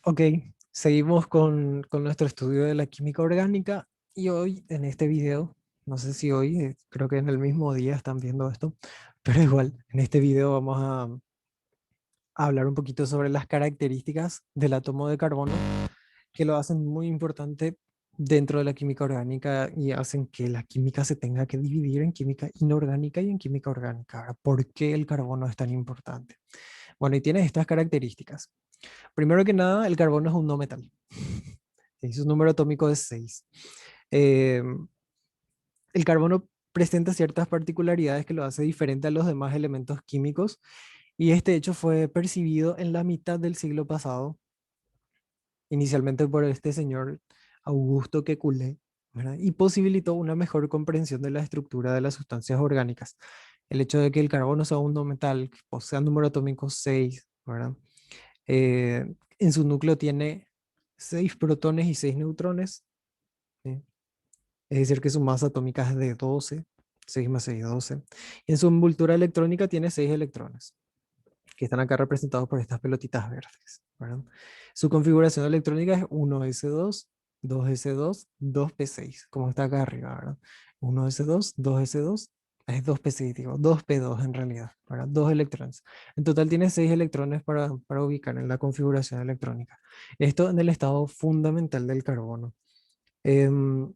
Ok, seguimos con nuestro estudio de la química orgánica y hoy en este video, no sé si hoy, creo que en el mismo día están viendo esto, pero igual, en este video vamos a hablar un poquito sobre las características del átomo de carbono que lo hacen muy importante dentro de la química orgánica y hacen que la química se tenga que dividir en química inorgánica y en química orgánica. Ahora, ¿por qué el carbono es tan importante? Bueno, y tiene estas características. Primero que nada, el carbono es un no metal. Sí, su número atómico es 6. Eh, el carbono presenta ciertas particularidades que lo hace diferente a los demás elementos químicos y este hecho fue percibido en la mitad del siglo pasado, inicialmente por este señor Augusto Kekulé, ¿verdad? Y posibilitó una mejor comprensión de la estructura de las sustancias orgánicas. El hecho de que el carbono sea un no metal, que posea número atómico 6, ¿verdad? En su núcleo tiene 6 protones y 6 neutrones, ¿sí? Es decir, que su masa atómica es de 12, 6 más 6, 12. Y en su envoltura electrónica tiene 6 electrones, que están acá representados por estas pelotitas verdes, ¿verdad? Su configuración electrónica es 1s2, 2s2, 2p6, como está acá arriba, ¿verdad? 1s2, 2s2, es 2p6, digo, 2p2 en realidad, ¿verdad? 2 electrones. En total tiene 6 electrones para ubicar en la configuración electrónica. Esto en el estado fundamental del carbono. Em,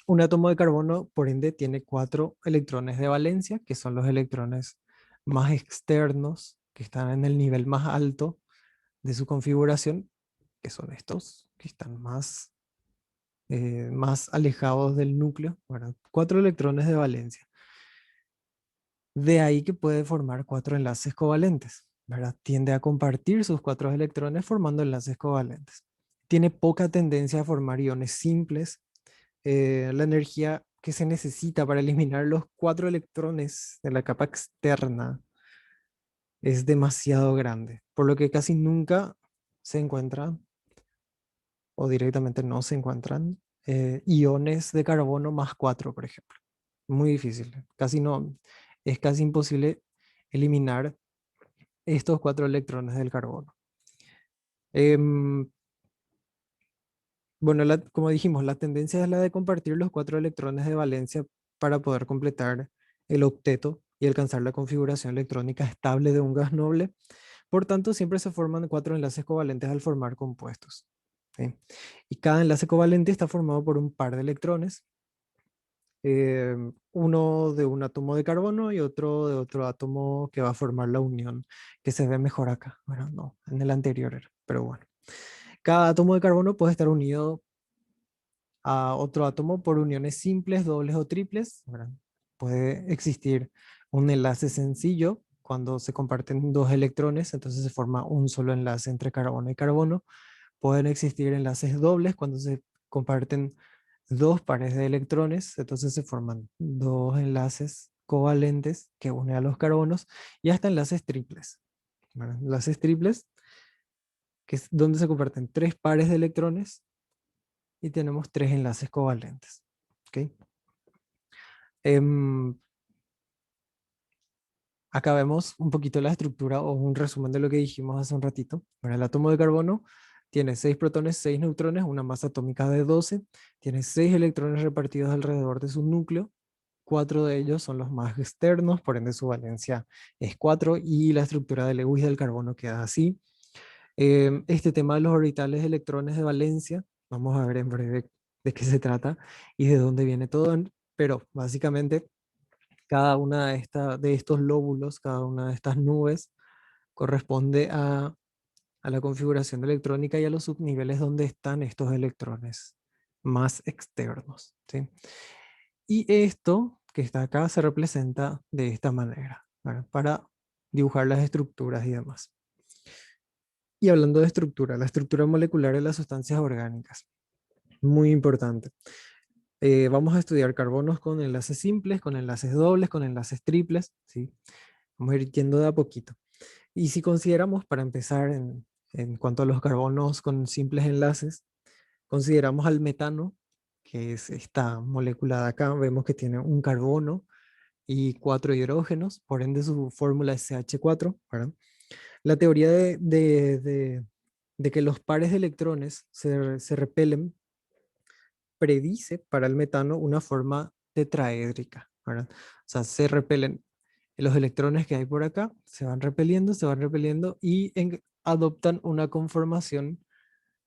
un átomo de carbono, por ende, tiene 4 electrones de valencia, que son los electrones más externos, que están en el nivel más alto de su configuración, que son estos, que están más alejados del núcleo. Bueno, 4 electrones de valencia. De ahí que puede formar 4 enlaces covalentes, ¿verdad? Tiende a compartir sus 4 electrones formando enlaces covalentes. Tiene poca tendencia a formar iones simples. La energía que se necesita para eliminar los 4 electrones de la capa externa es demasiado grande, por lo que casi nunca se encuentran o directamente no se encuentran iones de carbono más 4, por ejemplo. Muy difícil, casi no, es casi imposible eliminar estos 4 electrones del carbono. Em, bueno, como dijimos, la tendencia es la de compartir los 4 electrones de valencia para poder completar el octeto y alcanzar la configuración electrónica estable de un gas noble. Por tanto, siempre se forman 4 enlaces covalentes al formar compuestos, ¿sí? Y cada enlace covalente está formado por un par de electrones, uno de un átomo de carbono y otro de otro átomo que va a formar la unión, que se ve mejor acá. Bueno, no, en el anterior era, pero bueno. Cada átomo de carbono puede estar unido a otro átomo por uniones simples, dobles o triples, ¿verdad? Puede existir un enlace sencillo cuando se comparten dos electrones, entonces se forma un solo enlace entre carbono y carbono. Pueden existir enlaces dobles cuando se comparten dos pares de electrones, entonces se forman dos enlaces covalentes que unen a los carbonos y hasta enlaces triples, ¿verdad? Enlaces triples, que es donde se comparten tres pares de electrones y tenemos tres enlaces covalentes. ¿Ok? Em, Acá vemos un poquito la estructura o un resumen de lo que dijimos hace un ratito. Bueno, el átomo de carbono tiene 6 protones, 6 neutrones, una masa atómica de 12, tiene 6 electrones repartidos alrededor de su núcleo, 4 de ellos son los más externos, por ende su valencia es 4 y la estructura de Lewis del carbono queda así. Este tema de los orbitales de electrones de valencia, vamos a ver en breve de qué se trata y de dónde viene todo, pero básicamente cada una de estos lóbulos, cada una de estas nubes, corresponde a la configuración electrónica y a los subniveles donde están estos electrones más externos, ¿sí? Y esto que está acá se representa de esta manera, ¿verdad? Para dibujar las estructuras y demás. Y hablando de estructura, la estructura molecular de las sustancias orgánicas, muy importante. Vamos a estudiar carbonos con enlaces simples, con enlaces dobles, con enlaces triples, ¿sí? Vamos a ir yendo de a poquito. Y si consideramos, para empezar, en cuanto a los carbonos con simples enlaces, consideramos al metano, que es esta molécula de acá, vemos que tiene un carbono y cuatro hidrógenos, por ende su fórmula es CH4, ¿verdad? La teoría de que los pares de electrones se repelen, predice para el metano una forma tetraédrica, ¿verdad? O sea, se repelen los electrones que hay por acá, se van repeliendo y adoptan una conformación,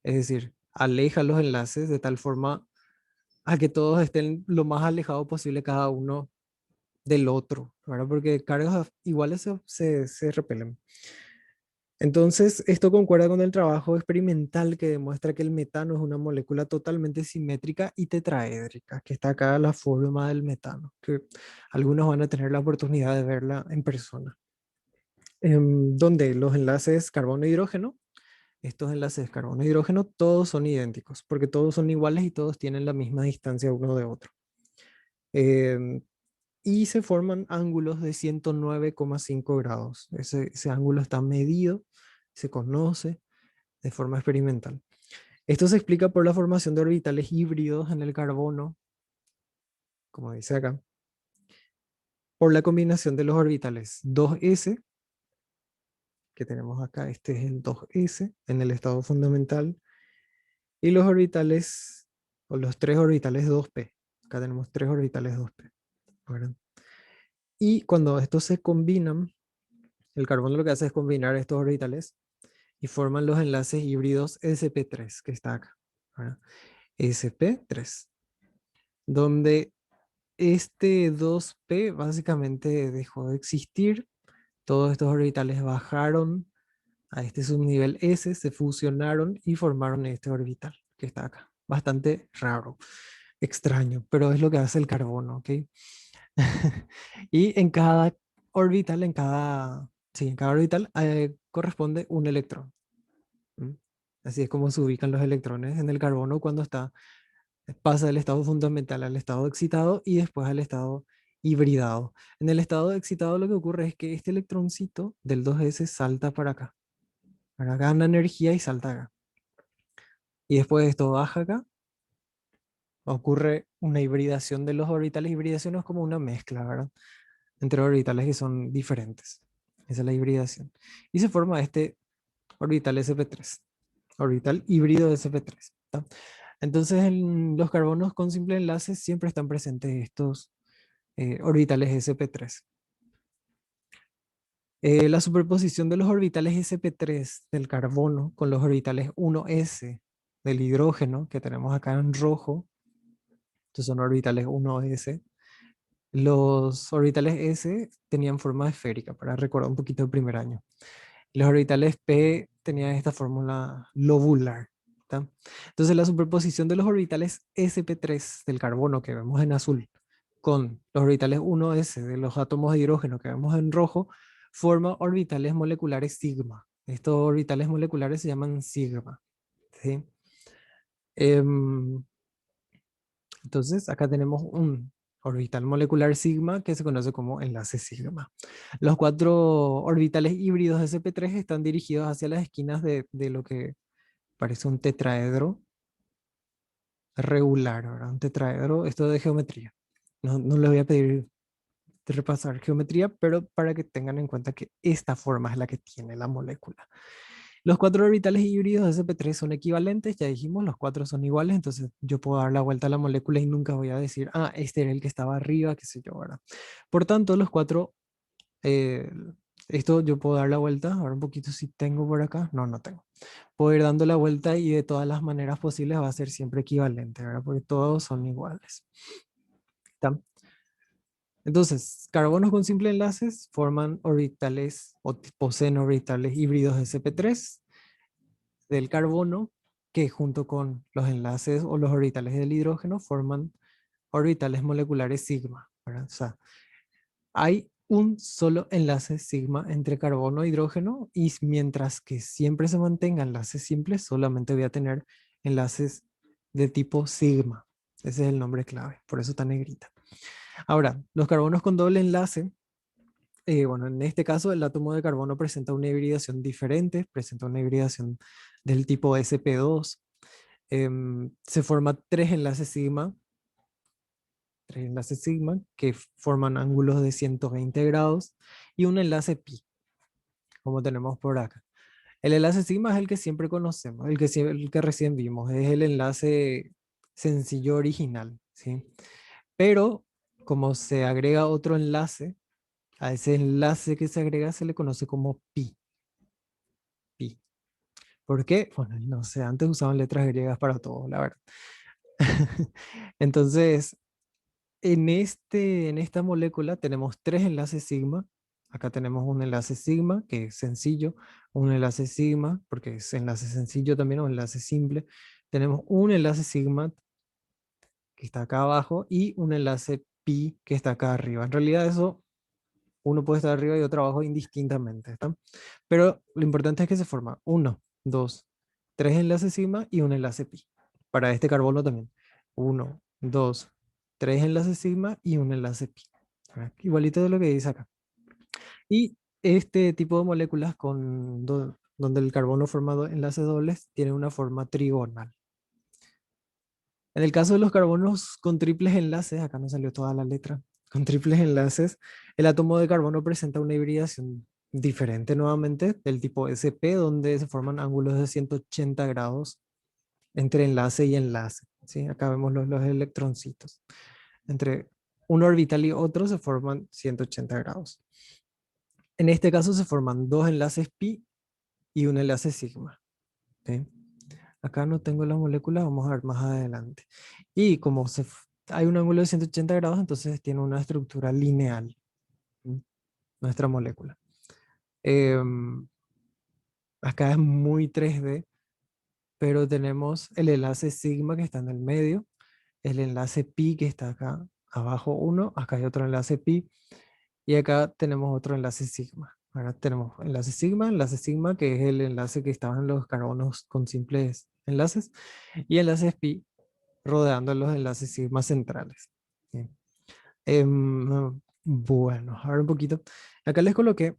es decir, aleja los enlaces de tal forma a que todos estén lo más alejado posible cada uno del otro, ¿verdad? Porque cargas iguales se repelen. Entonces, esto concuerda con el trabajo experimental que demuestra que el metano es una molécula totalmente simétrica y tetraédrica, que está acá la forma del metano, que algunos van a tener la oportunidad de verla en persona. Donde los enlaces carbono-hidrógeno, estos enlaces carbono-hidrógeno, todos son idénticos, porque todos son iguales y todos tienen la misma distancia uno de otro. Em, y se forman ángulos de 109,5 grados. Ese ángulo está medido, se conoce de forma experimental. Esto se explica por la formación de orbitales híbridos en el carbono, como dice acá, por la combinación de los orbitales 2s, que tenemos acá, este es el 2s en el estado fundamental, y los orbitales, o los tres orbitales 2p. Acá tenemos tres orbitales 2p, ¿verdad? Y cuando estos se combinan, el carbono lo que hace es combinar estos orbitales y forman los enlaces híbridos sp3, que está acá, ¿verdad? sp3, donde este 2p básicamente dejó de existir, todos estos orbitales bajaron a este subnivel S, se fusionaron y formaron este orbital que está acá. Bastante raro, extraño, pero es lo que hace el carbono, ¿ok? Y en cada orbital, sí, en cada orbital corresponde un electrón. ¿Mm? Así es como se ubican los electrones en el carbono cuando pasa del estado fundamental al estado excitado y después al estado hibridado. En el estado excitado lo que ocurre es que este electroncito del 2s salta para acá. Ahora gana energía y salta acá. Y después de esto baja acá, ocurre una hibridación de los orbitales. Hibridación es como una mezcla, ¿verdad? Entre orbitales que son diferentes. Esa es la hibridación. Y se forma este orbital sp3, orbital híbrido de sp3. ¿Tá? Entonces en los carbonos con simple enlace siempre están presentes estos orbitales sp3. La superposición de los orbitales sp3 del carbono con los orbitales 1s del hidrógeno, que tenemos acá en rojo, estos son orbitales 1s. Los orbitales s tenían forma esférica, para recordar un poquito el primer año. Los orbitales p tenían esta fórmula lobular. ¿Tá? Entonces la superposición de los orbitales sp3 del carbono que vemos en azul con los orbitales 1s de los átomos de hidrógeno que vemos en rojo forma orbitales moleculares sigma. Estos orbitales moleculares se llaman sigma. ¿Sí? Em, entonces acá tenemos un orbital molecular sigma que se conoce como enlace sigma. Los cuatro orbitales híbridos de sp3 están dirigidos hacia las esquinas de lo que parece un tetraedro regular, ¿verdad? Un tetraedro, esto de geometría. No les voy a pedir de repasar geometría, pero para que tengan en cuenta que esta forma es la que tiene la molécula. Los cuatro orbitales híbridos de sp3 son equivalentes, ya dijimos, los cuatro son iguales, entonces yo puedo dar la vuelta a la molécula y nunca voy a decir, ah, este era el que estaba arriba, qué sé yo, ¿verdad? Por tanto, los cuatro, eh, esto yo puedo dar la vuelta, ahora un poquito si tengo por acá, no tengo. Puedo ir dando la vuelta y de todas las maneras posibles va a ser siempre equivalente, ¿verdad? Porque todos son iguales. ¿Está? Entonces, carbonos con simple enlaces forman orbitales o poseen orbitales híbridos de sp3 del carbono que junto con los enlaces o los orbitales del hidrógeno forman orbitales moleculares sigma, ¿verdad? O sea, hay un solo enlace sigma entre carbono e hidrógeno y mientras que siempre se mantengan enlaces simples, solamente voy a tener enlaces de tipo sigma. Ese es el nombre clave, por eso está negrita. Ahora, los carbonos con doble enlace, bueno, en este caso el átomo de carbono presenta una hibridación diferente, presenta una hibridación del tipo sp2. Se forman tres enlaces sigma que forman ángulos de 120 grados y un enlace pi, como tenemos por acá. El enlace sigma es el que siempre conocemos, el que recién vimos, es el enlace sencillo original, ¿sí? Pero como se agrega otro enlace, a ese enlace que se agrega se le conoce como pi, pi. ¿Por qué? Bueno, no sé, antes usaban letras griegas para todo, la verdad. Entonces, en esta molécula tenemos tres enlaces sigma. Acá tenemos un enlace sigma, que es sencillo, un enlace sigma, porque es enlace sencillo también, o enlace simple. Tenemos un enlace sigma, que está acá abajo, y un enlace pi, que está acá arriba. En realidad eso, uno puede estar arriba y otro abajo indistintamente, ¿está? Pero lo importante es que se forma uno, dos, tres enlaces sigma y un enlace pi. Para este carbono también. Uno, dos, tres enlaces sigma y un enlace pi. ¿Verdad? Igualito de lo que dice acá. Y este tipo de moléculas donde el carbono formado enlaces dobles tiene una forma trigonal. En el caso de los carbonos con triples enlaces, acá no salió toda la letra, con triples enlaces, el átomo de carbono presenta una hibridación diferente nuevamente, del tipo sp, donde se forman ángulos de 180 grados entre enlace y enlace. ¿Sí? Acá vemos los electroncitos. Entre un orbital y otro se forman 180 grados. En este caso se forman dos enlaces pi y un enlace sigma. ¿Sí? Acá no tengo la molécula, vamos a ver más adelante. Y como hay un ángulo de 180 grados, entonces tiene una estructura lineal, ¿sí? Nuestra molécula. Em, Acá es muy 3D, pero tenemos el enlace sigma que está en el medio, el enlace pi que está acá abajo uno, acá hay otro enlace pi, y acá tenemos otro enlace sigma. Ahora tenemos enlace sigma, que es el enlace que estaban los carbonos con simples enlaces, y enlaces pi rodeando los enlaces sigma centrales. Bien. Bueno, ahora un poquito. Acá les coloqué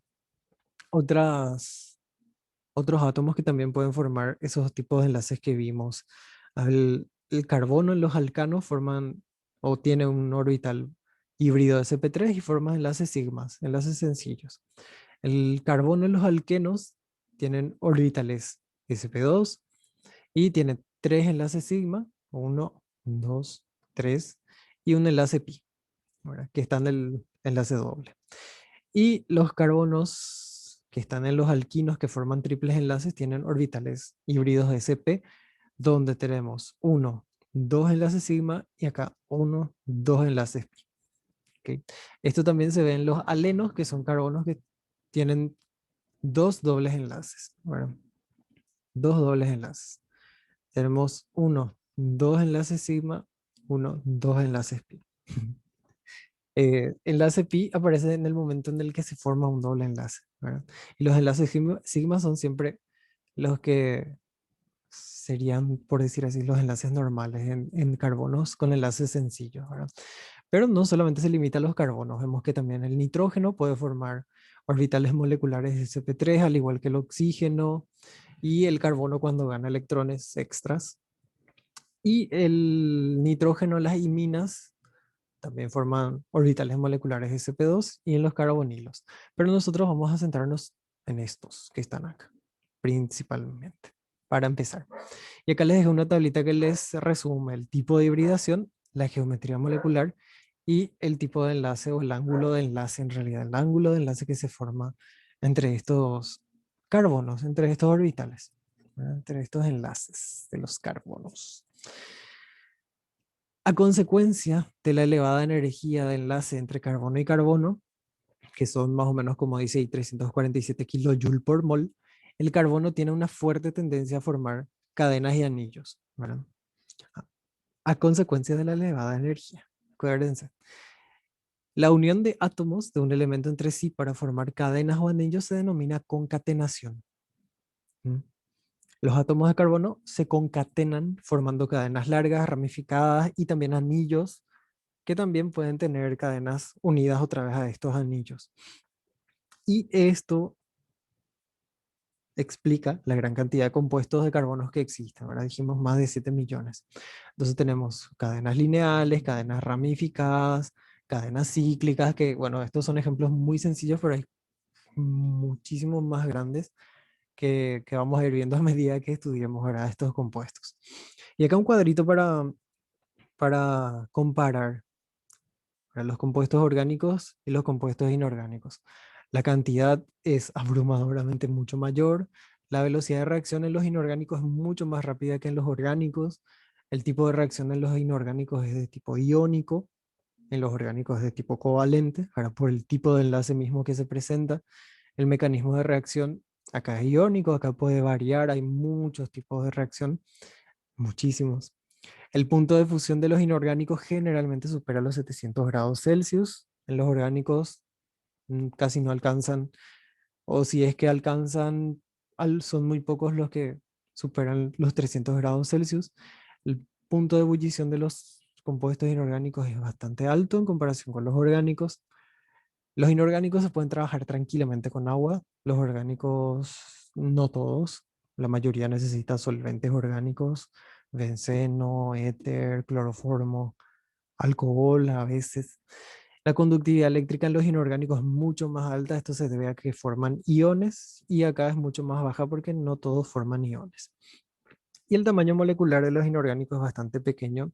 otras, otros átomos que también pueden formar esos tipos de enlaces que vimos. El carbono en los alcanos forman o tiene un orbital híbrido de sp3 y forman enlaces sigmas, enlaces sencillos. El carbono en los alquenos tienen orbitales sp2 y tiene tres enlaces sigma, uno, dos, tres, y un enlace pi, ¿verdad? Que está en el enlace doble. Y los carbonos que están en los alquinos que forman triples enlaces tienen orbitales híbridos de sp, donde tenemos uno, dos enlaces sigma y acá uno, dos enlaces pi. ¿Ok? Esto también se ve en los alenos, que son carbonos que tienen dos dobles enlaces. Bueno, dos dobles enlaces. Tenemos uno, dos enlaces sigma, uno, dos enlaces pi. Enlace pi aparece en el momento en el que se forma un doble enlace, ¿verdad? Y los enlaces sigma son siempre los que serían, por decir así, los enlaces normales en carbonos con enlaces sencillos, ¿verdad? Pero no solamente se limita a los carbonos, vemos que también el nitrógeno puede formar orbitales moleculares sp3, al igual que el oxígeno y el carbono cuando gana electrones extras. Y el nitrógeno, las iminas, también forman orbitales moleculares sp2 y en los carbonilos. Pero nosotros vamos a centrarnos en estos que están acá, principalmente, para empezar. Y acá les dejo una tablita que les resume el tipo de hibridación, la geometría molecular y el tipo de enlace o el ángulo de enlace, en realidad, el ángulo de enlace que se forma entre estos carbonos, entre estos orbitales, ¿verdad? Entre estos enlaces de los carbonos. A consecuencia de la elevada energía de enlace entre carbono y carbono, que son más o menos como dice ahí 347 kJ por mol, el carbono tiene una fuerte tendencia a formar cadenas y anillos, ¿verdad? A consecuencia de la elevada energía. Acuérdense. La unión de átomos de un elemento entre sí para formar cadenas o anillos se denomina concatenación. ¿Mm? Los átomos de carbono se concatenan formando cadenas largas, ramificadas y también anillos que también pueden tener cadenas unidas otra vez a estos anillos. Y esto explica la gran cantidad de compuestos de carbonos que existen. Ahora dijimos más de 7 millones. Entonces tenemos cadenas lineales, cadenas ramificadas, cadenas cíclicas, que bueno, estos son ejemplos muy sencillos, pero hay muchísimos más grandes que vamos a ir viendo a medida que estudiemos ahora estos compuestos. Y acá un cuadrito para comparar para los compuestos orgánicos y los compuestos inorgánicos. La cantidad es abrumadoramente mucho mayor. La velocidad de reacción en los inorgánicos es mucho más rápida que en los orgánicos. El tipo de reacción en los inorgánicos es de tipo iónico, en los orgánicos es de tipo covalente, ahora por el tipo de enlace mismo que se presenta. El mecanismo de reacción acá es iónico, acá puede variar, hay muchos tipos de reacción, muchísimos. El punto de fusión de los inorgánicos generalmente supera los 700 grados Celsius. En los orgánicos casi no alcanzan, o si es que alcanzan, son muy pocos los que superan los 300 grados Celsius. El punto de ebullición de los compuestos inorgánicos es bastante alto en comparación con los orgánicos. Los inorgánicos se pueden trabajar tranquilamente con agua, los orgánicos no todos, la mayoría necesita solventes orgánicos, benceno, éter, cloroformo, alcohol a veces. La conductividad eléctrica en los inorgánicos es mucho más alta, esto se debe a que forman iones y acá es mucho más baja porque no todos forman iones. Y el tamaño molecular de los inorgánicos es bastante pequeño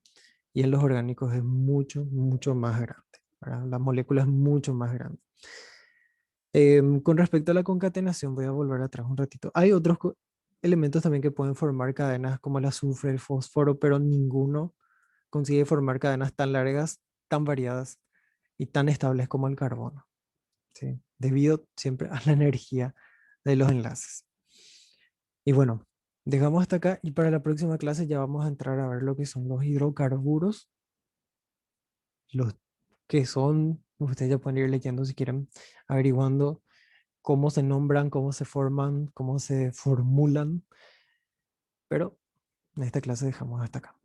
y en los orgánicos es mucho, mucho más grande. ¿Verdad? La molécula es mucho más grande. Con respecto a la concatenación, voy a volver atrás un ratito. Hay otros elementos también que pueden formar cadenas como el azufre, el fósforo, pero ninguno consigue formar cadenas tan largas, tan variadas y tan estables como el carbono, ¿sí? Debido siempre a la energía de los enlaces. Y bueno, dejamos hasta acá y para la próxima clase ya vamos a entrar a ver lo que son los hidrocarburos, los que son, ustedes ya pueden ir leyendo si quieren, averiguando cómo se nombran, cómo se forman, cómo se formulan, pero en esta clase dejamos hasta acá.